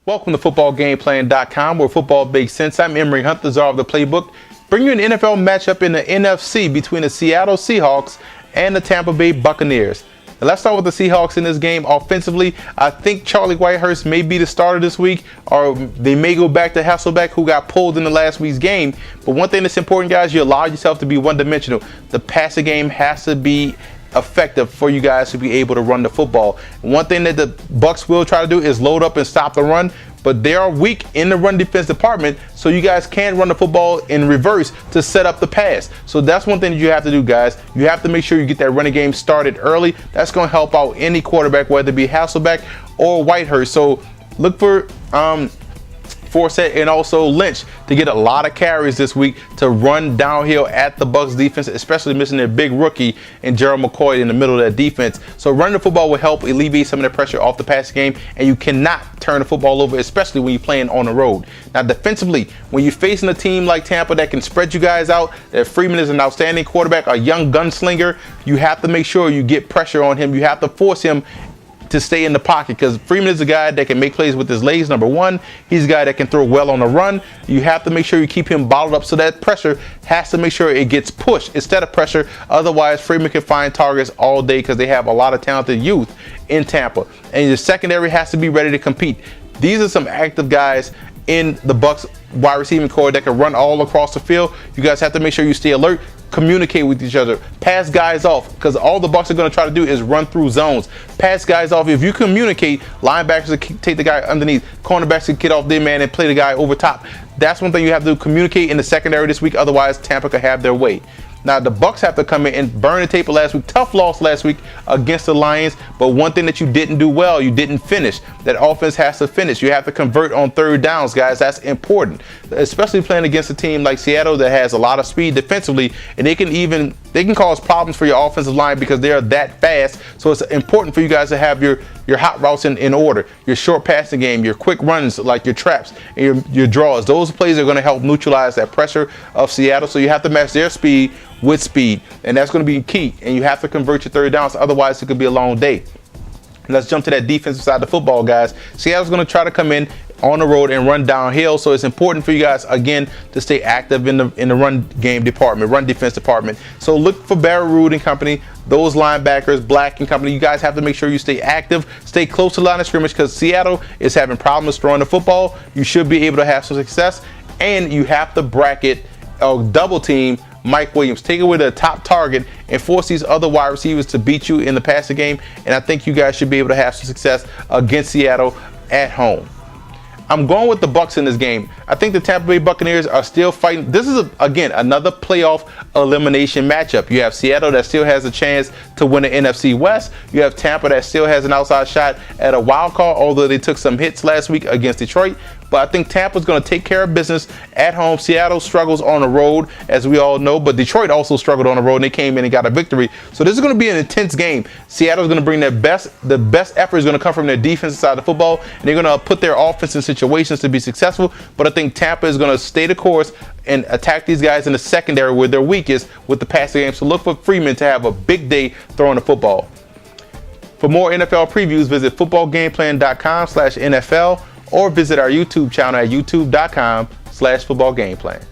Welcome to footballgameplan.com, where football makes sense. I'm Emery Hunt, the czar of the playbook. Bring you an NFL matchup in the NFC between the Seattle Seahawks and the Tampa Bay Buccaneers. Now let's start with the Seahawks in this game. Offensively, I think Charlie Whitehurst may be the starter this week, or they may go back to Hasselbeck, who got pulled in the last week's game. But one thing that's important, guys, you allow yourself to be one-dimensional. The passing game has to be effective for you guys to be able to run the football. One thing that the Bucs will try to do is load up and stop the run, but they are weak in the run defense department, so you guys can run the football in reverse to set up the pass. So that's one thing that you have to do, guys. You have to make sure you get that running game started early. That's going to help out any quarterback, whether it be Hasselbeck or Whitehurst. So look for Forsett and also Lynch to get a lot of carries this week to run downhill at the Bucs defense, especially missing their big rookie and Gerald McCoy in the middle of that defense. So running the football will help alleviate some of the pressure off the passing game, and you cannot turn the football over, especially when you're playing on the road. Now defensively, when you're facing a team like Tampa that can spread you guys out, that Freeman is an outstanding quarterback, a young gunslinger, you have to make sure you get pressure on him. You have to force him to stay in the pocket, because Freeman is a guy that can make plays with his legs. Number one, he's a guy that can throw well on the run. You have to make sure you keep him bottled up, so that pressure has to make sure it gets pushed instead of pressure. Otherwise, Freeman can find targets all day because they have a lot of talented youth in Tampa. And your secondary has to be ready to compete. These are some active guys in the Bucs wide receiving core that can run all across the field. You guys have to make sure you stay alert, communicate with each other, pass guys off, because all the Bucs are going to try to do is run through zones. Pass guys off. If you communicate, linebackers can take the guy underneath, cornerbacks can get off their man and play the guy over top. That's one thing you have to do, communicate in the secondary this week. Otherwise, Tampa could have their way. Now, the Bucs have to come in and burn the table last week. Tough loss last week against the Lions, but one thing that you didn't do well, you didn't finish. That offense has to finish. You have to convert on third downs, guys. That's important, especially playing against a team like Seattle that has a lot of speed defensively, and they can cause problems for your offensive line because they are that fast. So it's important for you guys to have your hot routes in order, your short passing game, your quick runs like your traps, and your draws. Those plays are going to help neutralize that pressure of Seattle. So you have to match their speed with speed, and that's going to be key. And you have to convert your third downs, otherwise it could be a long day. Let's jump to that defensive side of the football, guys. Seattle's going to try to come in on the road and run downhill, so it's important for you guys again to stay active in the run game department, run defense department. So look for Barry Roode and company, those linebackers, Black and company. You guys have to make sure you stay active, stay close to the line of scrimmage, because Seattle is having problems throwing the football. You should be able to have some success, and you have to bracket or double team Mike Williams. Take away the top target and force these other wide receivers to beat you in the passing game, and I think you guys should be able to have some success against Seattle at home. I'm going with the Bucs in this game. I think the Tampa Bay Buccaneers are still fighting. This is, again, another playoff elimination matchup. You have Seattle that still has a chance to win the NFC West. You have Tampa that still has an outside shot at a wild card, although they took some hits last week against Detroit. But I think Tampa's going to take care of business at home. Seattle struggles on the road, as we all know, but Detroit also struggled on the road, and they came in and got a victory. So this is going to be an intense game. Seattle's going to bring their best. The best effort is going to come from their defensive side of the football, and they're going to put their offense in situations to be successful. But I think Tampa is going to stay the course and attack these guys in the secondary where they're weakest with the passing game. So look for Freeman to have a big day throwing the football. For more NFL previews, visit footballgameplan.com/NFL or visit our YouTube channel at youtube.com/footballgameplan.